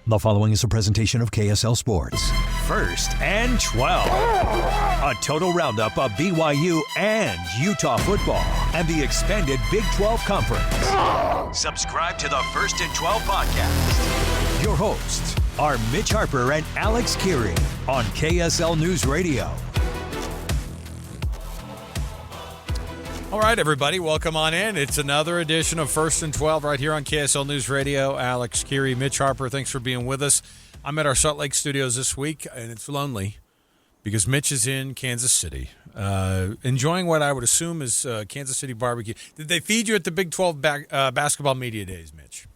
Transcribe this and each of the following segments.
The following is a presentation of KSL Sports. First and 12. A total roundup of BYU and Utah football and the expanded Big 12 Conference. Subscribe to the First and 12 podcast. Your hosts are Mitch Harper and Alex Kirry on KSL News Radio. All right, everybody, welcome on in. It's another edition of First and 12 right here on KSL News Radio. Alex Kirry, Mitch Harper, thanks for being with us. I'm at our Salt Lake studios this week, and it's lonely because Mitch is in Kansas City, enjoying what I would assume is Kansas City barbecue. Did they feed you at the Big 12 basketball media days, Mitch?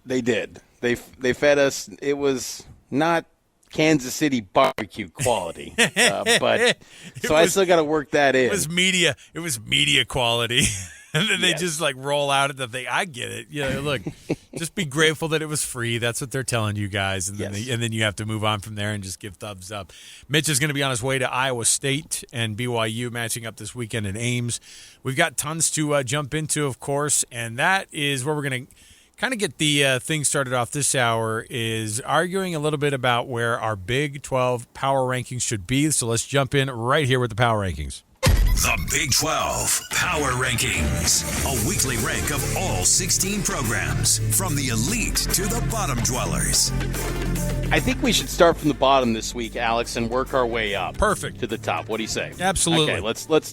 They did. They fed us. It was not Kansas City barbecue quality, but I still got to work that in. It was media quality. And then they just like roll out at the thing. I get it. Yeah, look, just be grateful that it was free. That's what they're telling you guys. And then and then you have to move on from there and just give thumbs up. Mitch is going to be on his way to Iowa State and BYU matching up this weekend in Ames. We've got tons to jump into, of course, and that is where we're going to kind of get the thing started off this hour, is arguing a little bit about where our Big 12 power rankings should be. So let's jump in right here with the power rankings. The Big 12 Power Rankings, a weekly rank of all 16 programs, from the elite to the bottom dwellers. I think we should start from the bottom this week, Alex, and work our way up. Perfect. To the top. What do you say? Absolutely. Okay,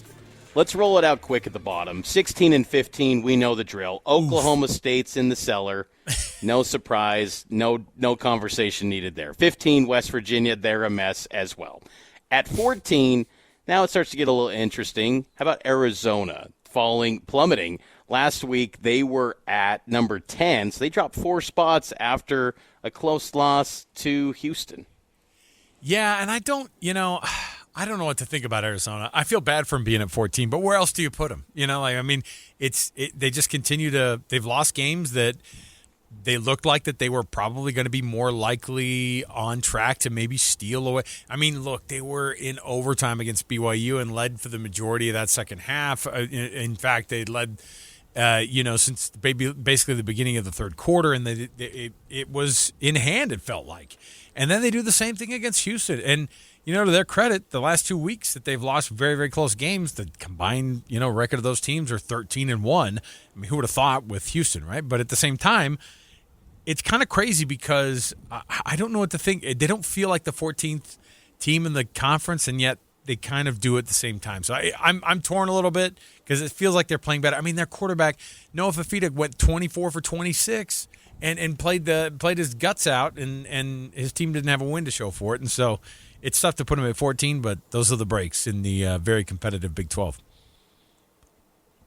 let's roll it out quick at the bottom. 16 and 15, we know the drill. Oklahoma State's in the cellar. No surprise. No conversation needed there. 15, West Virginia, they're a mess as well. At 14, now it starts to get a little interesting. How about Arizona plummeting? Last week they were at number 10, so they dropped 4 spots after a close loss to Houston. Yeah, and I don't know what to think about Arizona. I feel bad for them being at 14, but where else do you put them? They just continue they've lost games that they looked like that they were probably going to be more likely on track to maybe steal away. I mean, look, they were in overtime against BYU and led for the majority of that second half. In fact, they led, since basically the beginning of the third quarter, and it was in hand, it felt like. And then they do the same thing against Houston. And, to their credit, the last 2 weeks that they've lost very, very close games, the combined, record of those teams are 13-1. I mean, who would have thought with Houston, right? But at the same time, it's kind of crazy because I don't know what to think. They don't feel like the 14th team in the conference, and yet they kind of do at the same time. So I'm torn a little bit because it feels like they're playing better. I mean, their quarterback, Noah Fafita, went 24 for 26 and played his guts out, and his team didn't have a win to show for it. And so it's tough to put him at 14, but those are the breaks in the very competitive Big 12.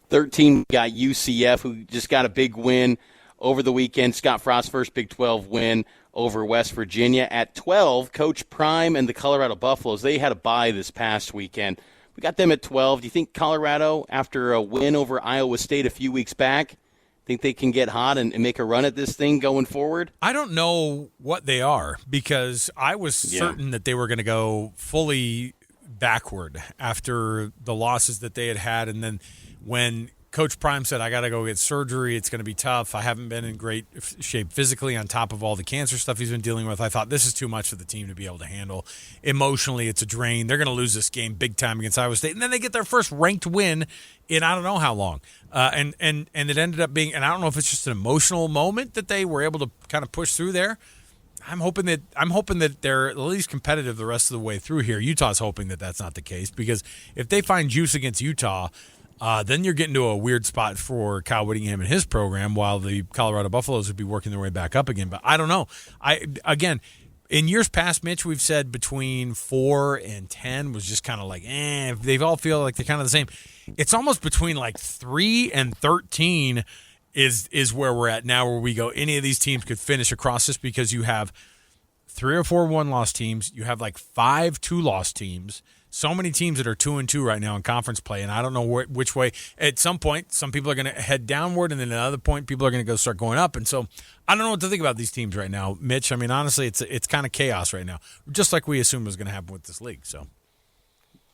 13, we got UCF, who just got a big win over the weekend. Scott Frost's first Big 12 win over West Virginia. At 12, Coach Prime and the Colorado Buffaloes, they had a bye this past weekend. We got them at 12. Do you think Colorado, after a win over Iowa State a few weeks back, think they can get hot and make a run at this thing going forward? I don't know what they are, because I was certain that they were going to go fully backward after the losses that they had. And then when Coach Prime said, I got to go get surgery, it's going to be tough, I haven't been in great shape physically on top of all the cancer stuff he's been dealing with, I thought this is too much for the team to be able to handle. Emotionally, it's a drain. They're going to lose this game big time against Iowa State. And then they get their first ranked win in I don't know how long. And it ended up being, and I don't know if it's just an emotional moment that they were able to kind of push through there. I'm hoping that they're at least competitive the rest of the way through here. Utah's hoping that that's not the case, because if they find juice against Utah, then you're getting to a weird spot for Kyle Whittingham and his program, while the Colorado Buffaloes would be working their way back up again. But I don't know. Again, in years past, Mitch, we've said between 4 and 10 was just kind of like, they all feel like they're kind of the same. It's almost between like 3 and 13 is where we're at now, where we go, any of these teams could finish across this, because you have 3 or 4 one-loss teams. You have like 5 two-loss teams. So many teams that are 2-2 right now in conference play, and I don't know which way. At some point, some people are going to head downward, and then at another point, people are going to start going up. And so I don't know what to think about these teams right now, Mitch. I mean, honestly, it's kind of chaos right now, just like we assumed was going to happen with this league. So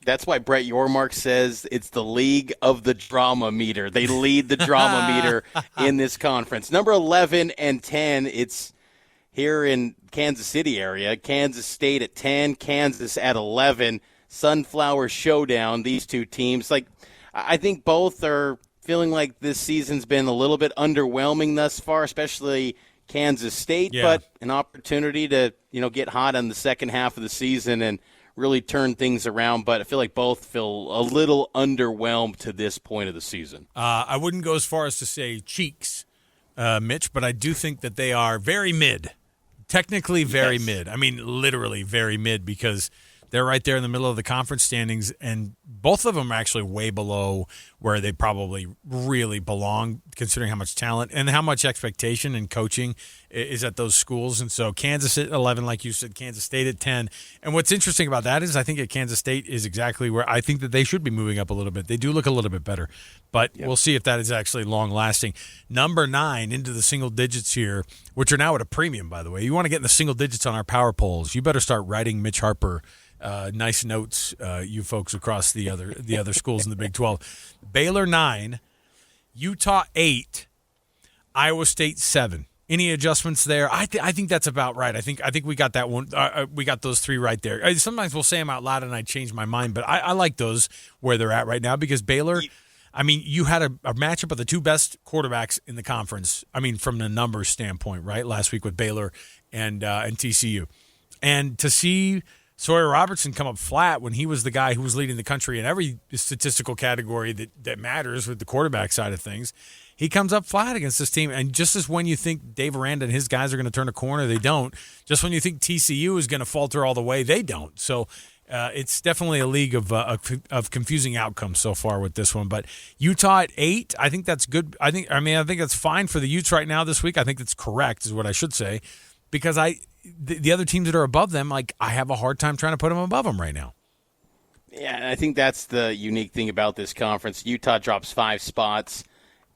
That's why Brett Yormark says it's the league of the drama meter. They lead the drama meter in this conference. Number 11 and 10, it's here in Kansas City area. Kansas State at 10, Kansas at 11. Sunflower showdown, these two teams. I think both are feeling like this season's been a little bit underwhelming thus far, especially Kansas State, but an opportunity to, get hot on the second half of the season and really turn things around. But I feel like both feel a little underwhelmed to this point of the season. I wouldn't go as far as to say cheeks, Mitch, but I do think that they are very mid. Technically very mid. I mean, literally very mid, because they're right there in the middle of the conference standings, and both of them are actually way below where they probably really belong, considering how much talent and how much expectation and coaching is at those schools. And so Kansas at 11, like you said, Kansas State at 10. And what's interesting about that is I think at Kansas State is exactly where I think that they should be moving up a little bit. They do look a little bit better, but we'll see if that is actually long-lasting. Number 9 into the single digits here, which are now at a premium, by the way. You want to get in the single digits on our power polls, you better start writing Mitch Harper nice notes, you folks across the other schools in the Big 12. Baylor 9, Utah 8, Iowa State 7. Any adjustments there? I think that's about right. I think we got that one. We got those 3 right there. Sometimes we'll say them out loud and I change my mind, but I like those where they're at right now, because Baylor, I mean, you had a matchup of the 2 best quarterbacks in the conference. I mean, from the numbers standpoint, right? Last week with Baylor and TCU, and to see Sawyer Robertson come up flat when he was the guy who was leading the country in every statistical category that matters with the quarterback side of things. He comes up flat against this team, and just as when you think Dave Aranda and his guys are going to turn a corner, they don't. Just when you think TCU is going to falter all the way, they don't. So it's definitely a league of confusing outcomes so far with this one. But Utah at 8, I think that's good. I think that's fine for the Utes right now this week. I think that's correct, is what I should say, because the other teams that are above them, I have a hard time trying to put them above them right now. Yeah, and I think that's the unique thing about this conference. Utah drops 5 spots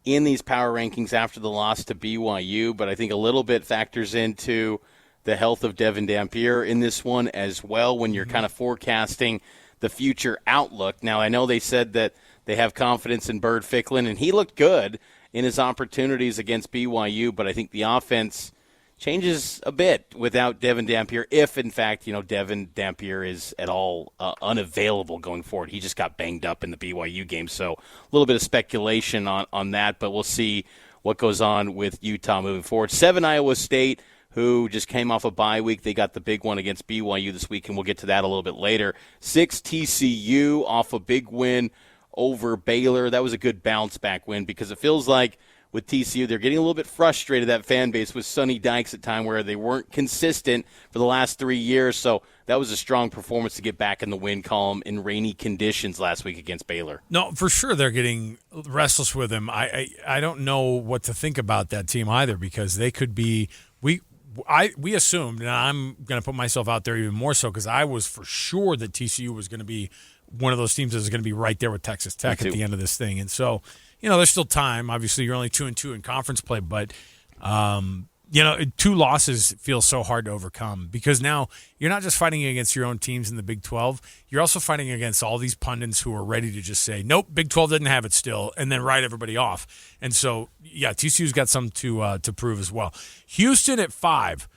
in these power rankings after the loss to BYU, but I think a little bit factors into the health of Devin Dampier in this one as well when you're kind of forecasting the future outlook. Now, I know they said that they have confidence in Bird Ficklin, and he looked good in his opportunities against BYU, but I think the offense changes a bit without Devin Dampier, if, in fact, Devin Dampier is at all unavailable going forward. He just got banged up in the BYU game, so a little bit of speculation on that, but we'll see what goes on with Utah moving forward. 7, Iowa State, who just came off a bye week. They got the big one against BYU this week, and we'll get to that a little bit later. 6, TCU, off a big win over Baylor. That was a good bounce-back win, because it feels like with TCU, they're getting a little bit frustrated, that fan base, with Sonny Dykes at time where they weren't consistent for the last 3 years. So that was a strong performance to get back in the win column in rainy conditions last week against Baylor. No, for sure they're getting restless with him. I don't know what to think about that team either, because they could be we assumed, and I'm going to put myself out there even more so, because I was for sure that TCU was going to be one of those teams that is going to be right there with Texas Tech at the end of this thing. And so, there's still time. Obviously, you're only 2-2 in conference play, but 2 losses feel so hard to overcome, because now you're not just fighting against your own teams in the Big 12. You're also fighting against all these pundits who are ready to just say, nope, Big 12 didn't have it still, and then write everybody off. And so, TCU's got something to prove as well. Houston at 5,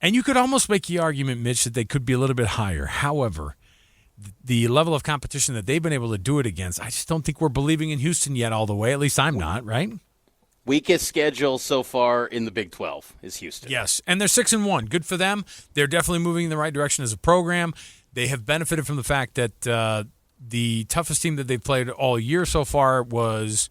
and you could almost make the argument, Mitch, that they could be a little bit higher. However, the level of competition that they've been able to do it against, I just don't think we're believing in Houston yet all the way. At least I'm not, right? Weakest schedule so far in the Big 12 is Houston. Yes, and they're 6-1. Good for them. They're definitely moving in the right direction as a program. They have benefited from the fact that the toughest team that they've played all year so far was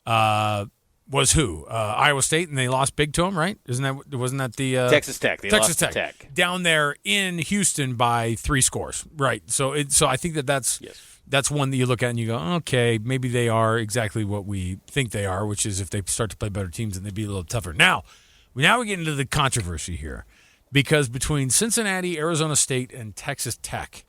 who? Iowa State, and they lost big to them, right? Wasn't that the Texas Tech? They Texas lost Tech to Tech down there in Houston by 3 scores, right? So I think that's one that you look at and you go, okay, maybe they are exactly what we think they are, which is if they start to play better teams, then they'd be a little tougher. Now we get into the controversy here, because between Cincinnati, Arizona State, and Texas Tech,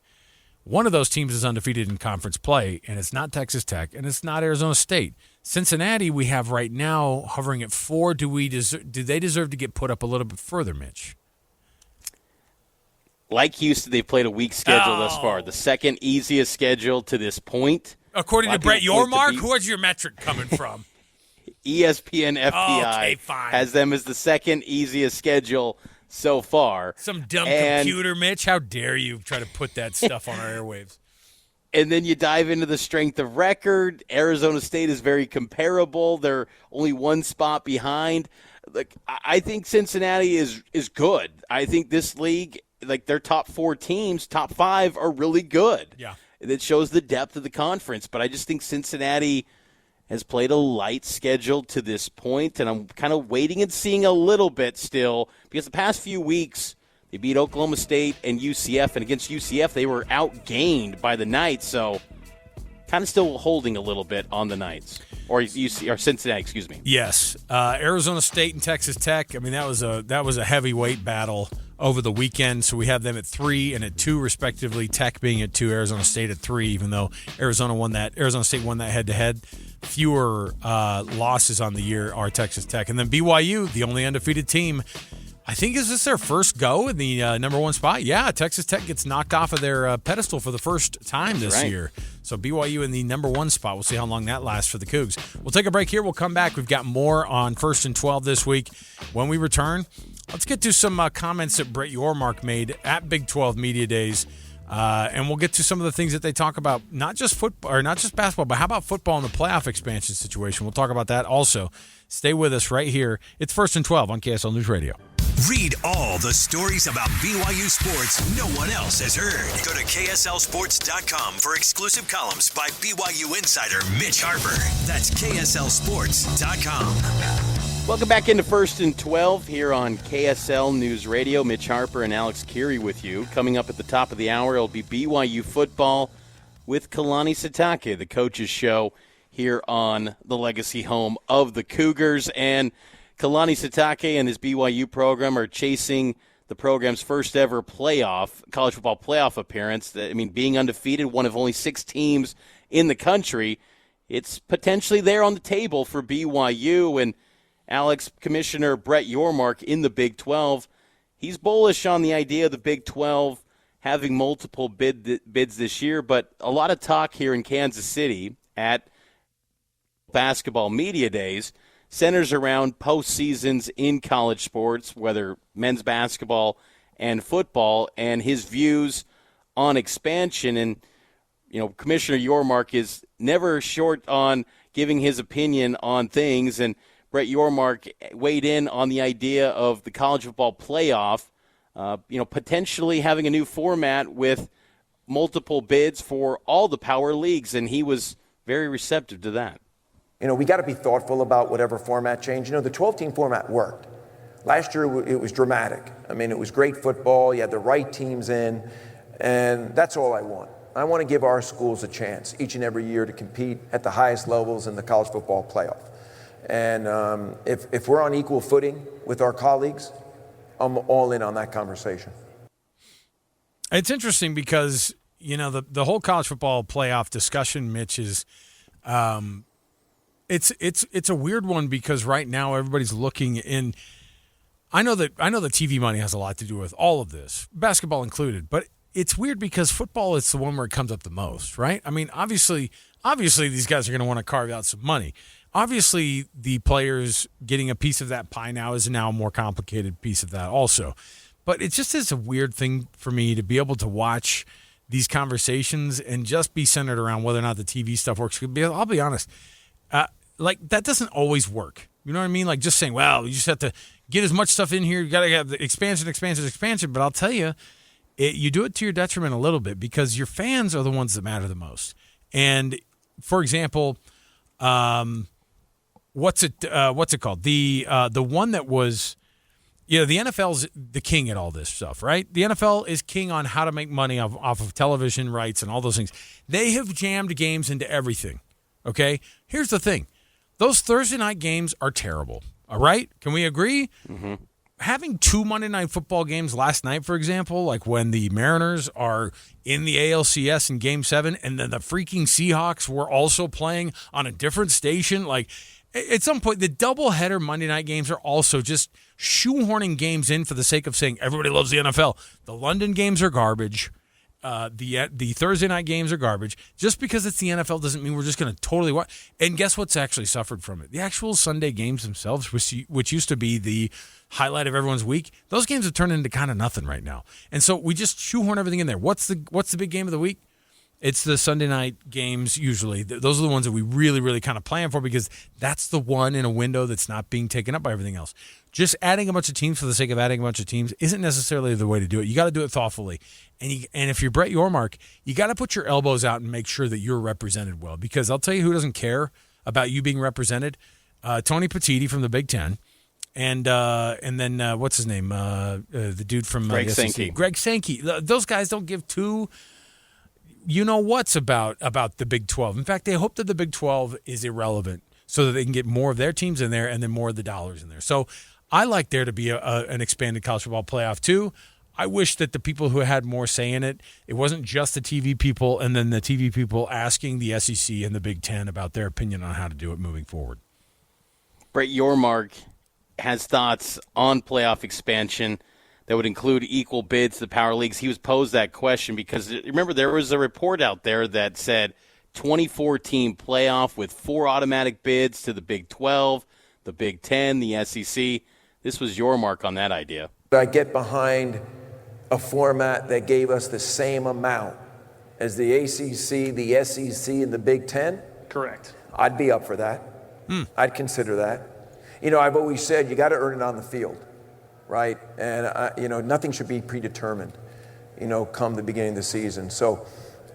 one of those teams is undefeated in conference play, and it's not Texas Tech, and it's not Arizona State. Cincinnati we have right now hovering at 4. Do they deserve to get put up a little bit further, Mitch? Like Houston, they've played a weak schedule thus far. The second easiest schedule to this point. According to Brett Yormark, where's your metric coming from? ESPN FPI has them as the second easiest schedule so far. Some dumb computer, Mitch. How dare you try to put that stuff on our airwaves? And then you dive into the strength of record. Arizona State is very comparable. They're only one spot behind. Like, I think Cincinnati is good. I think this league, like their top 4 teams, top 5 are really good. Yeah. That shows the depth of the conference. But I just think Cincinnati has played a light schedule to this point, and I'm kind of waiting and seeing a little bit still because the past few weeks they beat Oklahoma State and UCF, and against UCF they were outgained by the Knights, so kind of still holding a little bit on the Knights. Or Cincinnati, excuse me. Yes. Arizona State and Texas Tech, I mean, that was a heavyweight battle over the weekend, so we have them at 3 and at 2 respectively, Tech being at 2, Arizona State at 3, even though Arizona State won that head-to-head. Fewer losses on the year are Texas Tech. And then BYU, the only undefeated team. I think, is this their first go in the number 1 spot? Yeah, Texas Tech gets knocked off of their pedestal for the first time this year. So BYU in the number 1 spot. We'll see how long that lasts for the Cougs. We'll take a break here. We'll come back. We've got more on 1st and 12 this week. When we return, let's get to some comments that Brett Yormark made at Big 12 Media Days. And we'll get to some of the things that they talk about, not just football or not just basketball, but how about football and the playoff expansion situation? We'll talk about that also. Stay with us right here. It's 1st and 12 on KSL News Radio. Read all the stories about BYU sports no one else has heard. Go to KSLSports.com for exclusive columns by BYU insider Mitch Harper. That's KSLSports.com. Welcome back into 1st and 12 here on KSL News Radio. Mitch Harper and Alex Kirry with you. Coming up at the top of the hour, it'll be BYU football with Kalani Sitake, the coach's show here on the legacy home of the Cougars. And Kalani Sitake and his BYU program are chasing the program's first ever college football playoff appearance. I mean, being undefeated, one of only 6 teams in the country, it's potentially there on the table for BYU. And Alex, Commissioner Brett Yormark in the Big 12, he's bullish on the idea of the Big 12 having multiple bids this year, but a lot of talk here in Kansas City at Basketball Media Days centers around postseasons in college sports, whether men's basketball and football, and his views on expansion. And, you know, Commissioner Yormark is never short on giving his opinion on things, and Brett Yormark weighed in on the idea of the college football playoff, potentially having a new format with multiple bids for all the power leagues, and he was very receptive to that. You know, we got to be thoughtful about whatever format change. You know, the 12-team format worked. Last year, it was dramatic. I mean, it was great football. You had the right teams in, and that's all I want. I want to give our schools a chance each and every year to compete at the highest levels in the college football playoff. And if we're on equal footing with our colleagues, I'm all in on that conversation. It's interesting because, you know, the whole college football playoff discussion, Mitch, is it's a weird one because right now everybody's looking in. I know that TV money has a lot to do with all of this, basketball included, but it's weird because football is the one where it comes up the most, right? I mean, obviously these guys are going to want to carve out some money. Obviously, the players getting a piece of that pie now is now a more complicated piece of that also. But it just is a weird thing for me to be able to watch these conversations and just be centered around whether or not the TV stuff works. I'll be honest, that doesn't always work. You know what I mean? Like just saying, well, you just have to get as much stuff in here. You got to have the expansion. But I'll tell you, you do it to your detriment a little bit because your fans are the ones that matter the most. And for example, what's it called? The one that was, you know, the NFL's the king at all this stuff, right? The NFL is king on how to make money off of television rights and all those things. They have jammed games into everything. Okay, here's the thing. Those Thursday night games are terrible, all right? Can we agree? Mm-hmm. Having 2 Monday Night Football games last night, for example, like when the Mariners are in the ALCS in Game 7 and then the freaking Seahawks were also playing on a different station, like at some point the doubleheader Monday night games are also just shoehorning games in for the sake of saying everybody loves the NFL. The London games are garbage. The Thursday night games are garbage. Just because it's the NFL doesn't mean we're just going to totally watch. And guess what's actually suffered from it? The actual Sunday games themselves, which used to be the highlight of everyone's week. Those games have turned into kind of nothing right now. And so we just shoehorn everything in there. What's the big game of the week? It's the Sunday night games usually. Those are the ones that we really, really kind of plan for because that's the one in a window that's not being taken up by everything else. Just adding a bunch of teams for the sake of adding a bunch of teams isn't necessarily the way to do it. You got to do it thoughtfully. And if you're Brett Yormark, you got to put your elbows out and make sure that you're represented well. Because I'll tell you who doesn't care about you being represented. Tony Petitti from the Big Ten. And then what's his name? The dude from Greg the SEC. Sankey. Greg Sankey. Those guys don't give two you-know-whats about the Big 12. In fact, they hope that the Big 12 is irrelevant so that they can get more of their teams in there and then more of the dollars in there. So I like there to be an expanded college football playoff too. I wish that the people who had more say in it, it wasn't just the TV people and then the TV people asking the SEC and the Big Ten about their opinion on how to do it moving forward. Brett Yormark has thoughts on playoff expansion that would include equal bids to the power leagues. He was posed that question because, remember, there was a report out there that said 24-team playoff with 4 automatic bids to the Big 12, the Big 10, the SEC. This was Yormark on that idea. I get behind a format that gave us the same amount as the ACC, the SEC, and the Big 10? Correct. I'd be up for that. I'd consider that. I've always said you got to earn it on the field, right? And, nothing should be predetermined, come the beginning of the season. So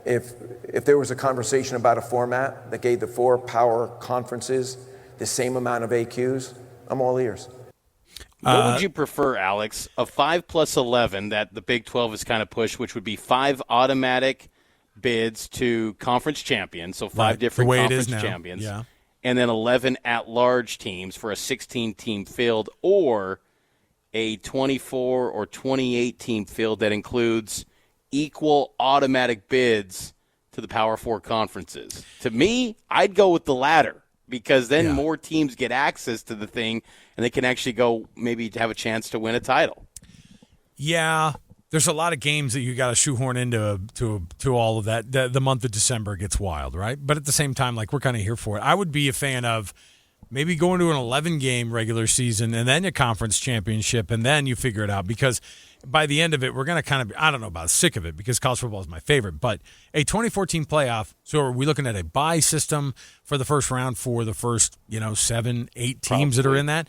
if there was a conversation about a format that gave the 4 power conferences the same amount of AQs, I'm all ears. What would you prefer, Alex? A 5+11 that the Big 12 has kind of pushed, which would be 5 automatic bids to conference champions, so 5 different conference champions, and then 11 at-large teams for a 16-team field, or a 24 or 28-team field that includes equal automatic bids to the Power 4 conferences. To me, I'd go with the latter because then more teams get access to the thing and they can actually go maybe have a chance to win a title. Yeah, there's a lot of games that you got to shoehorn into to all of that. The month of December gets wild, right? But at the same time, we're kind of here for it. I would be a fan of maybe going to an 11-game regular season and then a conference championship, and then you figure it out. Because by the end of it, we're going to kind of, I don't know about sick of it because college football is my favorite, but a 24-team playoff, so are we looking at a bye system for the first round for the first, 7, 8 teams that are in that?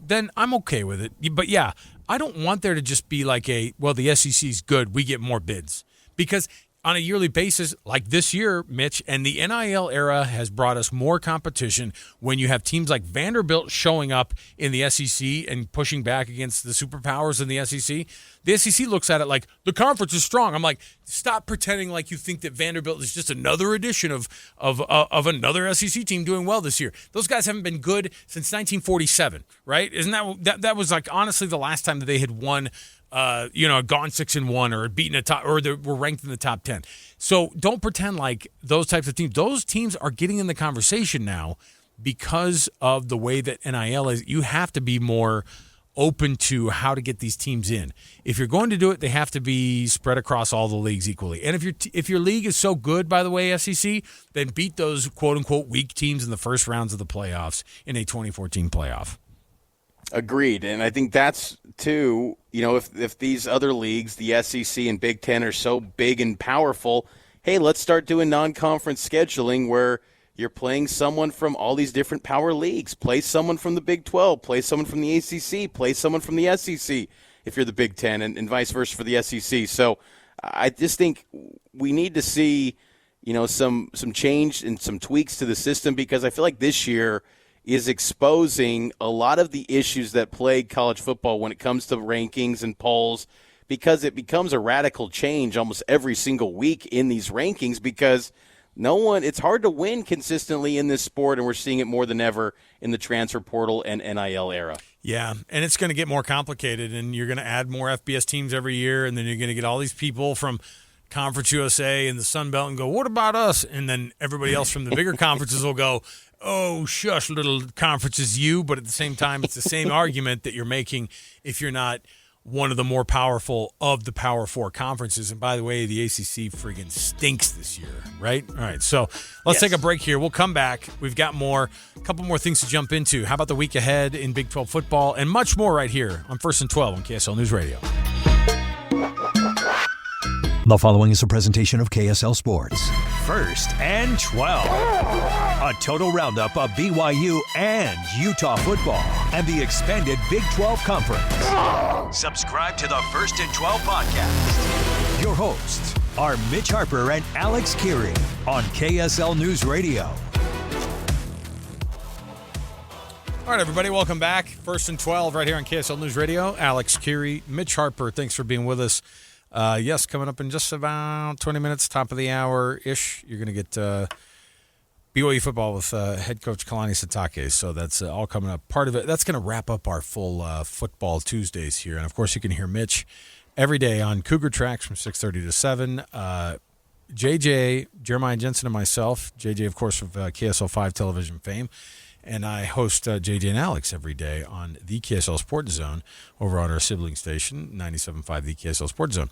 Then I'm okay with it. But, yeah, I don't want there to just be the SEC's good, we get more bids. Because on a yearly basis, like this year, Mitch, and the NIL era has brought us more competition when you have teams like Vanderbilt showing up in the SEC and pushing back against the superpowers in the SEC. The SEC looks at it like, the conference is strong. I'm like, stop pretending like you think that Vanderbilt is just another edition of another SEC team doing well this year. Those guys haven't been good since 1947, right? Isn't that was honestly the last time that they had won gone 6-1 or beaten were ranked in the top 10. So don't pretend like those types of teams. Those teams are getting in the conversation now because of the way that NIL is. You have to be more open to how to get these teams in. If you're going to do it, they have to be spread across all the leagues equally. And if your league is so good, by the way, SEC, then beat those quote-unquote weak teams in the first rounds of the playoffs in a 2014 playoff. Agreed, and I think that's, too, if these other leagues, the SEC and Big Ten, are so big and powerful, hey, let's start doing non-conference scheduling where you're playing someone from all these different power leagues. Play someone from the Big 12, play someone from the ACC, play someone from the SEC if you're the Big Ten, and vice versa for the SEC. So I just think we need to see, some change and some tweaks to the system because I feel like this year is exposing a lot of the issues that plague college football when it comes to rankings and polls, because it becomes a radical change almost every single week in these rankings because it's hard to win consistently in this sport, and we're seeing it more than ever in the transfer portal and NIL era. Yeah, and it's going to get more complicated, and you're going to add more FBS teams every year, and then you're going to get all these people from Conference USA and the Sun Belt and go, what about us? And then everybody else from the bigger conferences will go, oh, shush, little conference is you. But at the same time, it's the same argument that you're making if you're not one of the more powerful of the Power Four conferences. And by the way, the ACC friggin' stinks this year, right? All right, so let's take a break here. We'll come back. We've got a couple more things to jump into. How about the week ahead in Big 12 football and much more right here on First and 12 on KSL News Radio. The following is a presentation of KSL Sports. First and 12. A total roundup of BYU and Utah football and the expanded Big 12 Conference. Subscribe to the First and 12 podcast. Your hosts are Mitch Harper and Alex Kirry on KSL News Radio. All right, everybody, welcome back. First and 12 right here on KSL News Radio. Alex Kirry, Mitch Harper, thanks for being with us. Yes, coming up in just about 20 minutes, top of the hour-ish, you're going to get BYU football with head coach Kalani Sitake. So that's all coming up. Part of it, that's going to wrap up our full football Tuesdays here. And, of course, you can hear Mitch every day on Cougar Tracks from 6:30 to 7. JJ, Jeremiah Jensen, and myself, JJ, of course, of KSL 5 television fame. And I host JJ and Alex every day on the KSL Sports Zone over on our sibling station, 97.5 the KSL Sports Zone.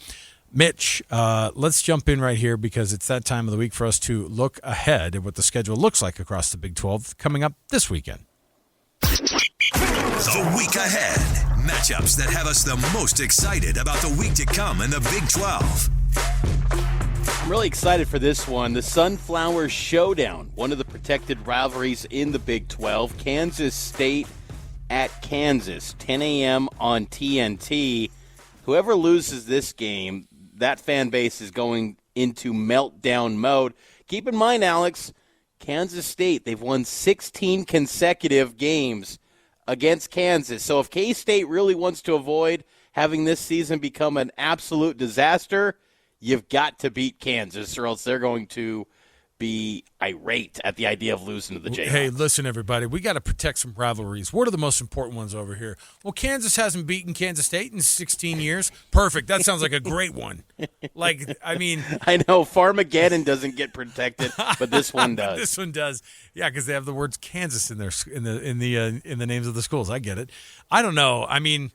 Mitch, let's jump in right here because it's that time of the week for us to look ahead at what the schedule looks like across the Big 12 coming up this weekend. The week ahead. Matchups that have us the most excited about the week to come in the Big 12. I'm really excited for this one. The Sunflower Showdown, one of the protected rivalries in the Big 12. Kansas State at Kansas, 10 a.m. on TNT. Whoever loses this game, that fan base is going into meltdown mode. Keep in mind, Alex, Kansas State, they've won 16 consecutive games against Kansas. So if K-State really wants to avoid having this season become an absolute disaster, you've got to beat Kansas or else they're going to be irate at the idea of losing to the Jayhawks. Hey, listen, everybody, we got to protect some rivalries. What are the most important ones over here? Well, Kansas hasn't beaten Kansas State in 16 years. Perfect. That sounds like a great one. I know Farmageddon doesn't get protected, but this one does. This one does. Yeah, because they have the words Kansas in the names of the schools. I get it. I don't know. I mean,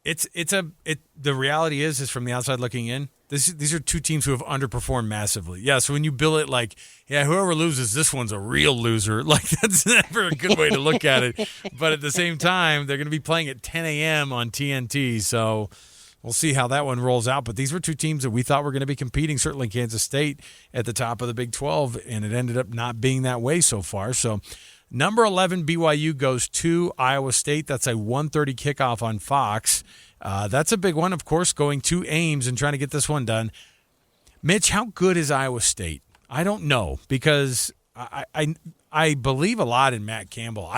the reality is from the outside looking in, these are two teams who have underperformed massively. Yeah, so when you bill it like, yeah, whoever loses, this one's a real loser, like that's never a good way to look at it. But at the same time, they're going to be playing at 10 a.m. on TNT, so we'll see how that one rolls out. But these were two teams that we thought were going to be competing, certainly Kansas State at the top of the Big 12, and it ended up not being that way so far. So number 11, BYU goes to Iowa State. That's a 1:30 kickoff on Fox. That's a big one, of course, going to Ames and trying to get this one done. Mitch, how good is Iowa State? I don't know because I believe a lot in Matt Campbell.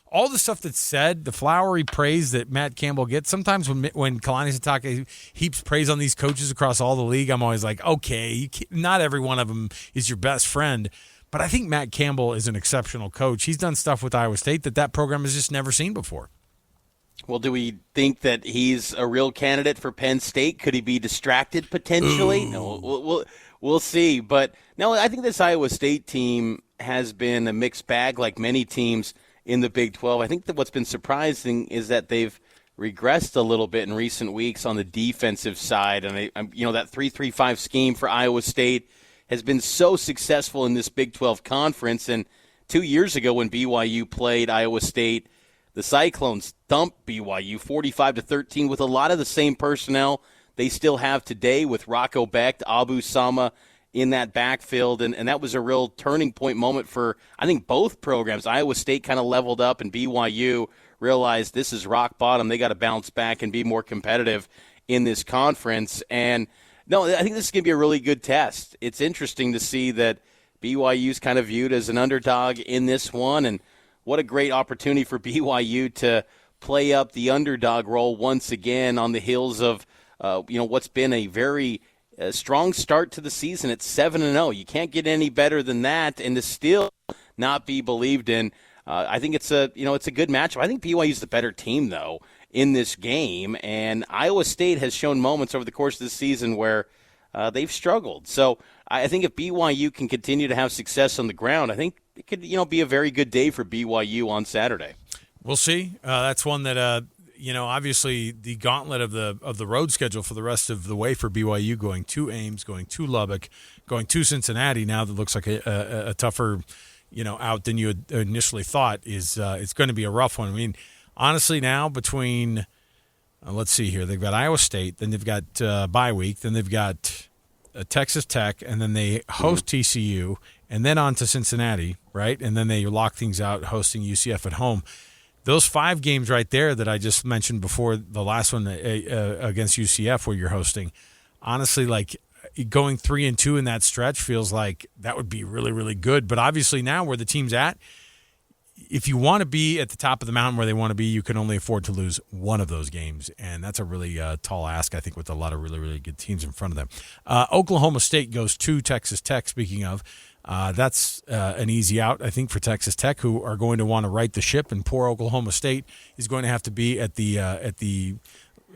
All the stuff that's said, the flowery praise that Matt Campbell gets, sometimes when Kalani Sitake heaps praise on these coaches across all the league, I'm always like, okay, not every one of them is your best friend. But I think Matt Campbell is an exceptional coach. He's done stuff with Iowa State that program has just never seen before. Well, do we think that he's a real candidate for Penn State? Could he be distracted potentially? Ooh. No, we'll see. But no, I think this Iowa State team has been a mixed bag like many teams in the Big 12. I think that what's been surprising is that they've regressed a little bit in recent weeks on the defensive side. And, that 3-3-5 scheme for Iowa State has been so successful in this Big 12 conference. And 2 years ago when BYU played Iowa State, the Cyclones thumped BYU 45-13 with a lot of the same personnel they still have today with Rocco Becht, Abu Sama in that backfield. And that was a real turning point moment for, I think, both programs. Iowa State kind of leveled up and BYU realized this is rock bottom. They got to bounce back and be more competitive in this conference. And, no, I think this is going to be a really good test. It's interesting to see that BYU's kind of viewed as an underdog in this one, and what a great opportunity for BYU to play up the underdog role once again on the heels of, what's been a very strong start to the season at 7-0. You can't get any better than that, and to still not be believed in. I think it's a good matchup. I think BYU's the better team though in this game, and Iowa State has shown moments over the course of this season where they've struggled. So I think if BYU can continue to have success on the ground, I think it could, be a very good day for BYU on Saturday. We'll see. That's one that, obviously the gauntlet of the road schedule for the rest of the way for BYU, going to Ames, going to Lubbock, going to Cincinnati. Now that looks like a tougher, out than you had initially thought. Is it's going to be a rough one. I mean, honestly, now between let's see here, they've got Iowa State, then they've got bye week, then they've got Texas Tech, and then they host TCU, and then on to Cincinnati, right? And then they lock things out hosting UCF at home. Those 5 games right there that I just mentioned before the last one against UCF where you're hosting, honestly, like going 3-2 in that stretch feels like that would be really, really good. But obviously now where the team's at, if you want to be at the top of the mountain where they want to be, you can only afford to lose one of those games. And that's a really tall ask, I think, with a lot of really, really good teams in front of them. Oklahoma State goes to Texas Tech, speaking of. That's an easy out, I think, for Texas Tech, who are going to want to right the ship, and poor Oklahoma State is going to have to be at the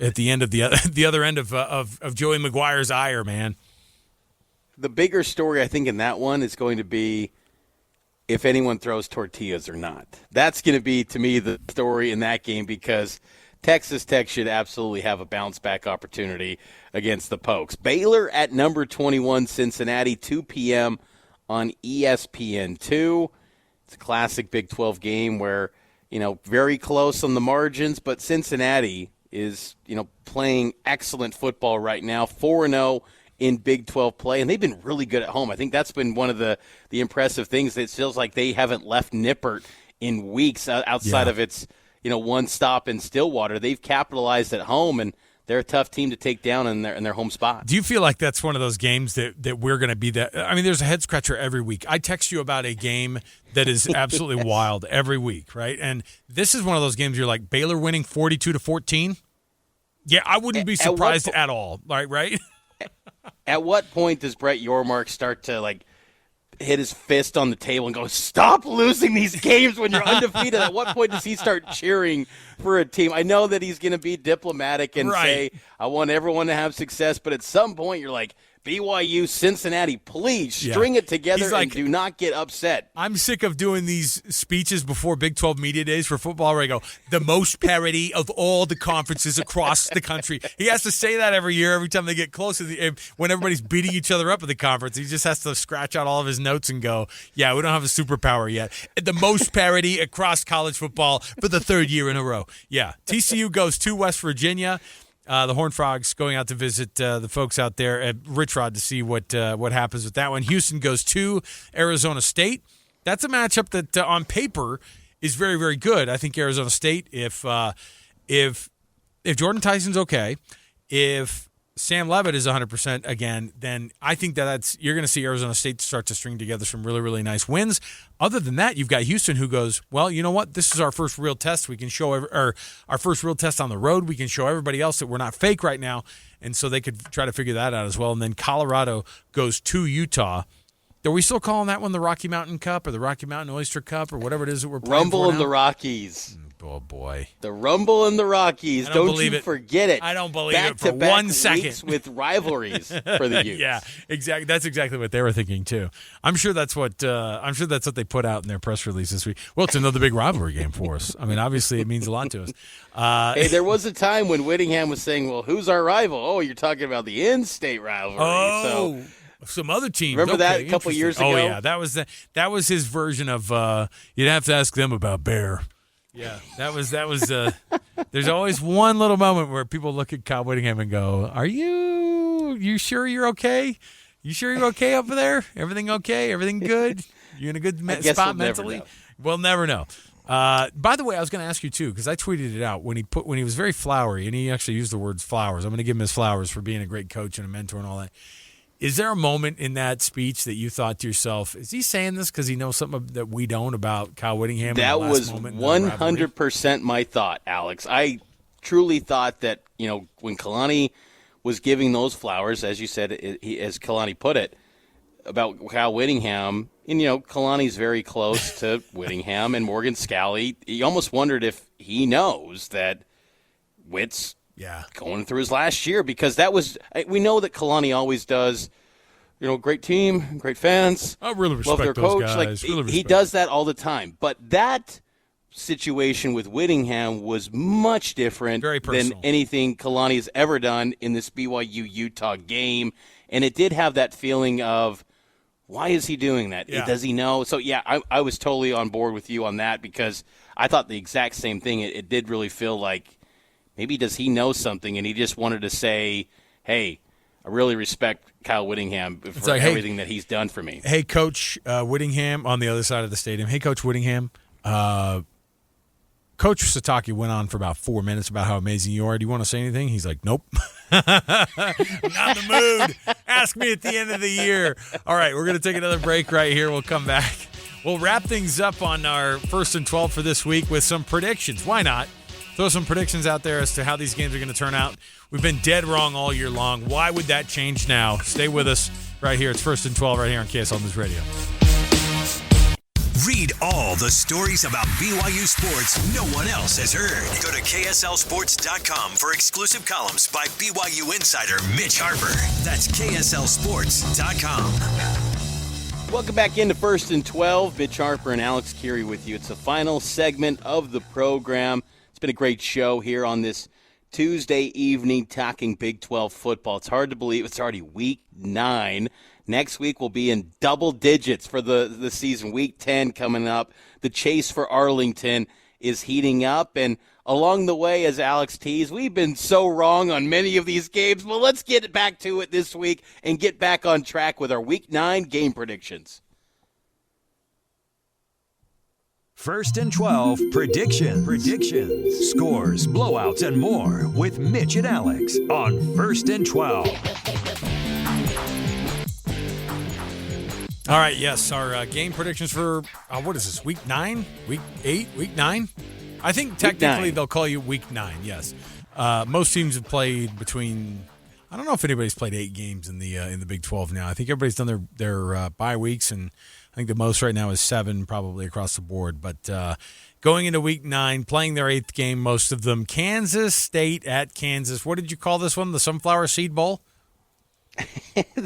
end of the other end of Joey Maguire's ire, man. The bigger story, I think, in that one is going to be if anyone throws tortillas or not. That's going to be, to me, the story in that game, because Texas Tech should absolutely have a bounce-back opportunity against the Pokes. Baylor at number 21, Cincinnati, 2 p.m. on ESPN2. It's a classic Big 12 game where, very close on the margins, but Cincinnati is, playing excellent football right now, 4-0 in Big 12 play, and they've been really good at home. I think that's been one of the impressive things. It feels like they haven't left Nippert in weeks outside of its, one stop in Stillwater. They've capitalized at home, and they're a tough team to take down in their home spot. Do you feel like that's one of those games that we're going to be that? I mean, there's a head scratcher every week. I text you about a game that is absolutely wild every week, right? And this is one of those games you're like, Baylor winning 42-14. Yeah, I wouldn't be surprised at all, right? At what point does Brett Yormark start to hit his fist on the table and go, "Stop losing these games when you're undefeated"? At what point does he start cheering for a team? I know that he's going to be diplomatic and say, "I want everyone to have success," but at some point you're like, BYU, Cincinnati, please string it together and do not get upset. I'm sick of doing these speeches before Big 12 Media Days for football where I go, the most parity of all the conferences across the country. He has to say that every year, every time they get close when everybody's beating each other up at the conference. He just has to scratch out all of his notes and go, yeah, we don't have a superpower yet. The most parity across college football for the 3rd year in a row. Yeah, TCU goes to West Virginia. The Horned Frogs going out to visit the folks out there at Rich Rod to see what happens with that one. Houston goes to Arizona State. That's a matchup that on paper is very, very good. I think Arizona State, if Jordan Tyson's okay, if Sam Levitt is 100% again, then I think you're going to see Arizona State start to string together some really, really nice wins. Other than that, you've got Houston who goes, well, you know what? This is our first real test. We can show our first real test on the road. We can show everybody else that we're not fake right now, and so they could try to figure that out as well. And then Colorado goes to Utah. Are we still calling that one the Rocky Mountain Cup or the Rocky Mountain Oyster Cup or whatever it is that we're playing Rumble for in now? the Rockies. Oh, boy. The Rumble in the Rockies. Don't you forget it. I don't believe it for 1 second. With rivalries for the Utes. Yeah, exactly. That's exactly what they were thinking, too. I'm sure that's what they put out in their press release this week. Well, it's another big rivalry game for us. I mean, obviously, it means a lot to us. Hey, there was a time when Whittingham was saying, well, who's our rival? Oh, you're talking about the in-state rivalry. Oh, some other teams. Remember that a couple years ago? Oh, yeah. That was his version of you'd have to ask them about Bear. Yeah, that was. There's always one little moment where people look at Kyle Whittingham and go, "Are you sure you're okay? You sure you're okay over there? Everything okay? Everything good? You in a good spot mentally?" We'll never know. By the way, I was going to ask you too, because I tweeted it out when he was very flowery, and he actually used the words flowers. I'm going to give him his flowers for being a great coach and a mentor and all that. Is there a moment in that speech that you thought to yourself, is he saying this because he knows something that we don't about Kyle Whittingham? That was 100% my thought, Alex. I truly thought that, when Kalani was giving those flowers, as you said, as Kalani put it, about Kyle Whittingham, and, Kalani's very close to Whittingham and Morgan Scalley. You almost wondered if he knows that Witt's going through his last year, because we know that Kalani always does, great team, great fans. I really respect love their those coach. guys. He does that all the time. But that situation with Whittingham was much different than anything Kalani has ever done in this BYU-Utah game. And it did have that feeling of, why is he doing that? Yeah. Does he know? So, yeah, I was totally on board with you on that because I thought the exact same thing. It did really feel like maybe does he know something and he just wanted to say, hey, I really respect Kyle Whittingham for everything that he's done for me. Hey, Coach Whittingham on the other side of the stadium. Hey, Coach Whittingham. Coach Satake went on for about 4 minutes about how amazing you are. Do you want to say anything? He's like, nope. I'm not in the mood. Ask me at the end of the year. All right, we're going to take another break right here. We'll come back. We'll wrap things up on our 1st and 12 for this week with some predictions. Why not? Throw some predictions out there as to how these games are going to turn out. We've been dead wrong all year long. Why would that change now? Stay with us right here. It's 1st and 12 right here on KSL News Radio. Read all the stories about BYU sports no one else has heard. Go to KSLSports.com for exclusive columns by BYU insider Mitch Harper. That's KSLSports.com. Welcome back into 1st and 12. Mitch Harper and Alex Kirry with you. It's the final segment of the program. It's been a great show here on this Tuesday evening talking Big 12 football. It's hard to believe it's already week 9. Next week we'll be in double digits for the season. Week 10 coming up. The chase for Arlington is heating up. And along the way, as Alex teased, we've been so wrong on many of these games. Well, let's get back to it this week and get back on track with our Week 9 game predictions. 1st and 12 predictions, scores, blowouts, and more with Mitch and Alex on 1st and 12. All right, yes, our game predictions for, what is this, week 9? Week 8? Week 9? I think technically they'll call you week 9, yes. Most teams have played between, I don't know if anybody's played 8 games in the Big 12 now. I think everybody's done their bye weeks, and I think the most right now is 7 probably across the board. But going into week 9, playing their 8th game, most of them, Kansas State at Kansas. What did you call this one, the Sunflower Seed Bowl?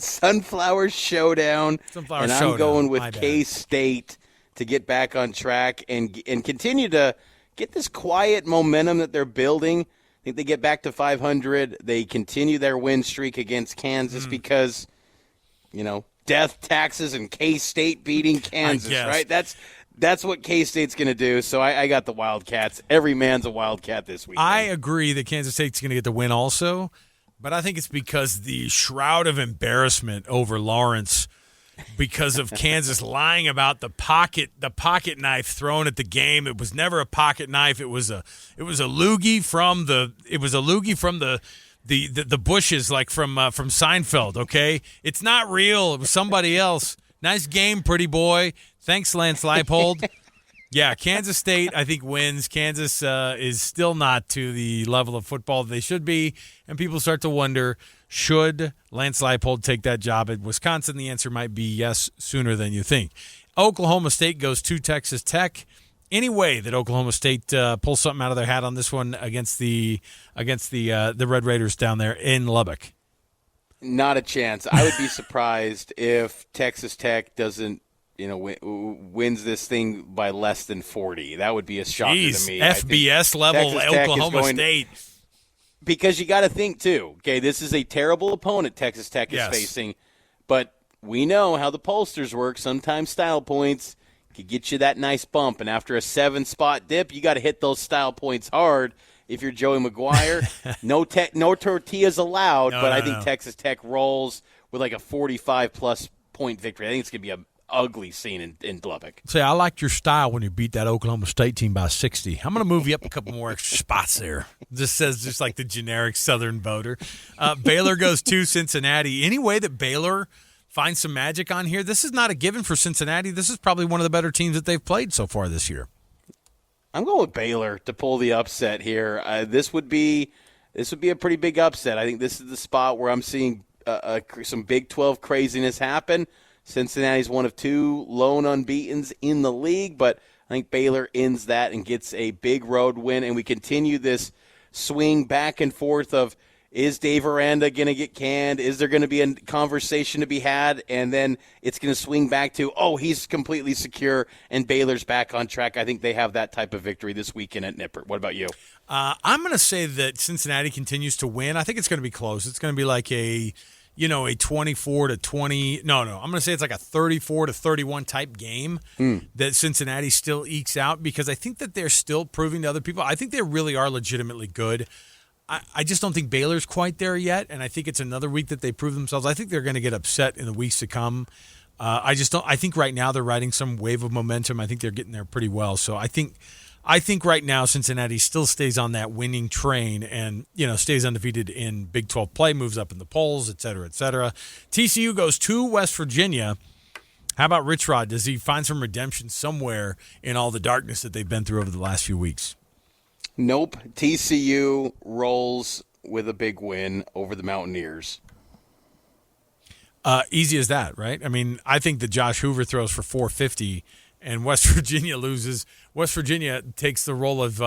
Sunflower Showdown. I'm going with K-State to get back on track and continue to get this quiet momentum that they're building. I think they get back to 500. They continue their win streak against Kansas because, death, taxes, and K-State beating Kansas, right? That's what K-State's going to do. So I got the Wildcats. Every man's a Wildcat this week. I agree that Kansas State's going to get the win also. But I think it's because the shroud of embarrassment over Lawrence because of Kansas lying about the pocket knife thrown at the game. It was never a pocket knife. It was a loogie from the bushes, like from Seinfeld, okay? It's not real. It was somebody else. Nice game, pretty boy. Thanks, Lance Leipold. Yeah, Kansas State, I think, wins. Kansas is still not to the level of football they should be, and people start to wonder, should Lance Leipold take that job at Wisconsin? The answer might be yes, sooner than you think. Oklahoma State goes to Texas Tech. Any way that Oklahoma State pulls something out of their hat on this one against the Red Raiders down there in Lubbock? Not a chance. I would be surprised if Texas Tech doesn't wins this thing by less than 40. That would be a shocker to me. FBS level Oklahoma State. Because you got to think, too, okay, this is a terrible opponent Texas Tech is facing, but we know how the pollsters work. Sometimes style points can get you that nice bump, and after a 7-spot dip, you got to hit those style points hard. If you're Joey McGuire, no tortillas allowed, but I think Texas Tech rolls with like a 45-plus point victory. I think it's going to be a ugly scene in Lubbock. Say, I liked your style when you beat that Oklahoma State team by 60. I'm going to move you up a couple more extra spots there. This says just like the generic Southern voter. Baylor goes to Cincinnati. Any way that Baylor finds some magic on here? This is not a given for Cincinnati. This is probably one of the better teams that they've played so far this year. I'm going with Baylor to pull the upset here. This would be a pretty big upset. I think this is the spot where I'm seeing some Big 12 craziness happen. Cincinnati's one of 2 lone unbeatens in the league, but I think Baylor ends that and gets a big road win, and we continue this swing back and forth of Is Dave Aranda going to get canned? Is there going to be a conversation to be had? And then it's going to swing back to, oh, he's completely secure and Baylor's back on track. I think they have that type of victory this weekend at Nippert. What about you? I'm going to say that Cincinnati continues to win. I think it's going to be close. It's going to be like a 24-20. No, I'm going to say it's like a 34-31 type game that Cincinnati still ekes out, because I think that they're still proving to other people. I think they really are legitimately good. I just don't think Baylor's quite there yet, and I think it's another week that they prove themselves. I think they're going to get upset in the weeks to come. I think right now they're riding some wave of momentum. I think they're getting there pretty well. So I think right now Cincinnati still stays on that winning train and, stays undefeated in Big 12 play, moves up in the polls, et cetera, et cetera. TCU goes to West Virginia. How about Rich Rod? Does he find some redemption somewhere in all the darkness that they've been through over the last few weeks? Nope. TCU rolls with a big win over the Mountaineers. Easy as that, right? I mean, I think that Josh Hoover throws for 450 and West Virginia loses. West Virginia takes the role of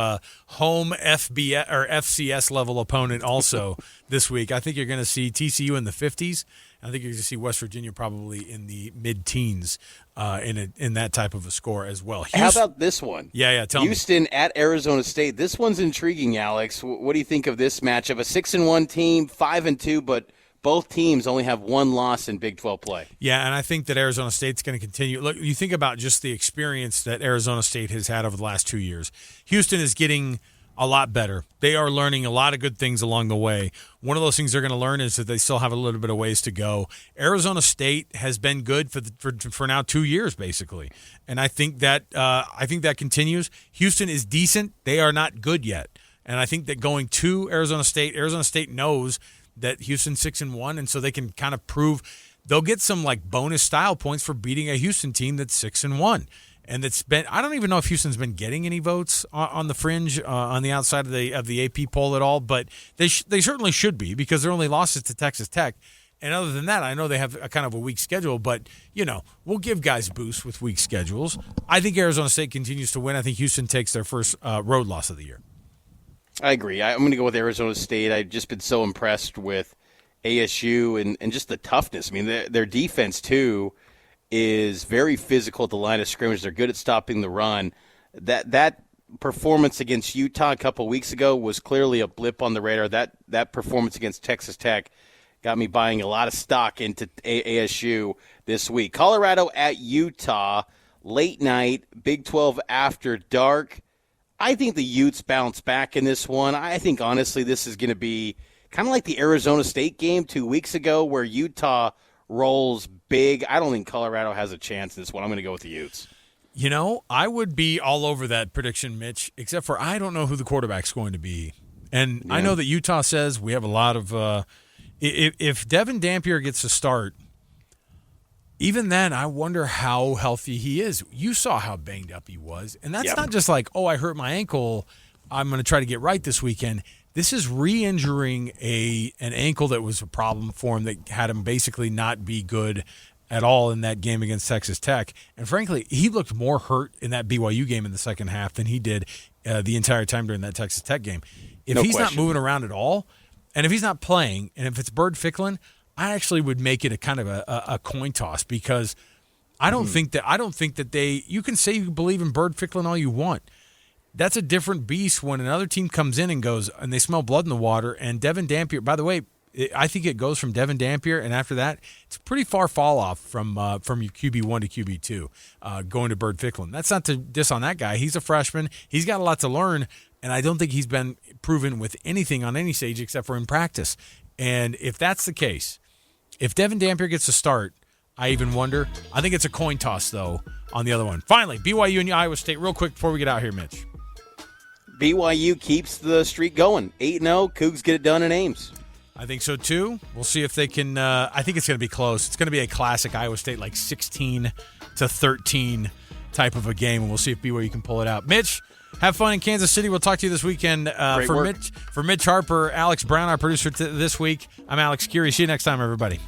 home FBS or FCS level opponent also this week. I think you're going to see TCU in the 50s. I think you're going to see West Virginia probably in the mid-teens in that type of a score as well. How about this one? Yeah. Tell me. Houston at Arizona State. This one's intriguing, Alex. What do you think of this matchup? A 6-1 team, 5-2, but both teams only have one loss in Big 12 play. Yeah, and I think that Arizona State's going to continue. Look, you think about just the experience that Arizona State has had over the last 2 years. Houston is getting a lot better. They are learning a lot of good things along the way. One of those things they're going to learn is that they still have a little bit of ways to go. Arizona State has been good for now 2 years, basically. And I think that continues. Houston is decent. They are not good yet. And I think that going to Arizona State knows that Houston's 6-1, and so they can kind of prove they'll get some like bonus style points for beating a Houston team that's 6-1. And that's been, I don't even know if Houston's been getting any votes on the fringe on the outside of the AP poll at all, but they certainly should be, because their only losses to Texas Tech. And other than that, I know they have a kind of a weak schedule, but we'll give guys boosts with weak schedules. I think Arizona State continues to win. I think Houston takes their first road loss of the year. I agree. I'm going to go with Arizona State. I've just been so impressed with ASU and just the toughness. I mean, their defense, too, is very physical at the line of scrimmage. They're good at stopping the run. That performance against Utah a couple weeks ago was clearly a blip on the radar. That performance against Texas Tech got me buying a lot of stock into ASU this week. Colorado at Utah, late night, Big 12 after dark. I think the Utes bounce back in this one. I think, honestly, this is going to be kind of like the Arizona State game 2 weeks ago where Utah rolls big. I don't think Colorado has a chance in this one. I'm going to go with the Utes. I would be all over that prediction, Mitch, except for I don't know who the quarterback's going to be. And yeah. I know that Utah says we have a lot of if Devin Dampier gets a start, even then, I wonder how healthy he is. You saw how banged up he was. And that's not just like, I hurt my ankle, I'm going to try to get right this weekend. This is re-injuring an ankle that was a problem for him that had him basically not be good at all in that game against Texas Tech. And frankly, he looked more hurt in that BYU game in the second half than he did the entire time during that Texas Tech game. If he's not moving around at all, and if he's not playing, and if it's Bird Ficklin, I actually would make it a kind of a coin toss, because I don't think that you can say you believe in Bird Ficklin all you want. That's a different beast when another team comes in and goes and they smell blood in the water. And Devin Dampier, by the way, I think it goes from Devin Dampier, and after that, it's a pretty far fall off from your QB1 to QB2 going to Bird Ficklin. That's not to diss on that guy. He's a freshman. He's got a lot to learn, and I don't think he's been proven with anything on any stage except for in practice. And if that's the case, if Devin Dampier gets a start, I even wonder. I think it's a coin toss, though, on the other one. Finally, BYU and Iowa State, real quick before we get out here, Mitch. BYU keeps the streak going. 8-0, Cougs get it done in Ames. I think so, too. We'll see if they can. I think it's going to be close. It's going to be a classic Iowa State, like 16-13 type of a game, and we'll see if BYU can pull it out. Mitch, have fun in Kansas City. We'll talk to you this weekend. For Mitch Harper, Alex Brown, our producer this week, I'm Alex Kirry. See you next time, everybody.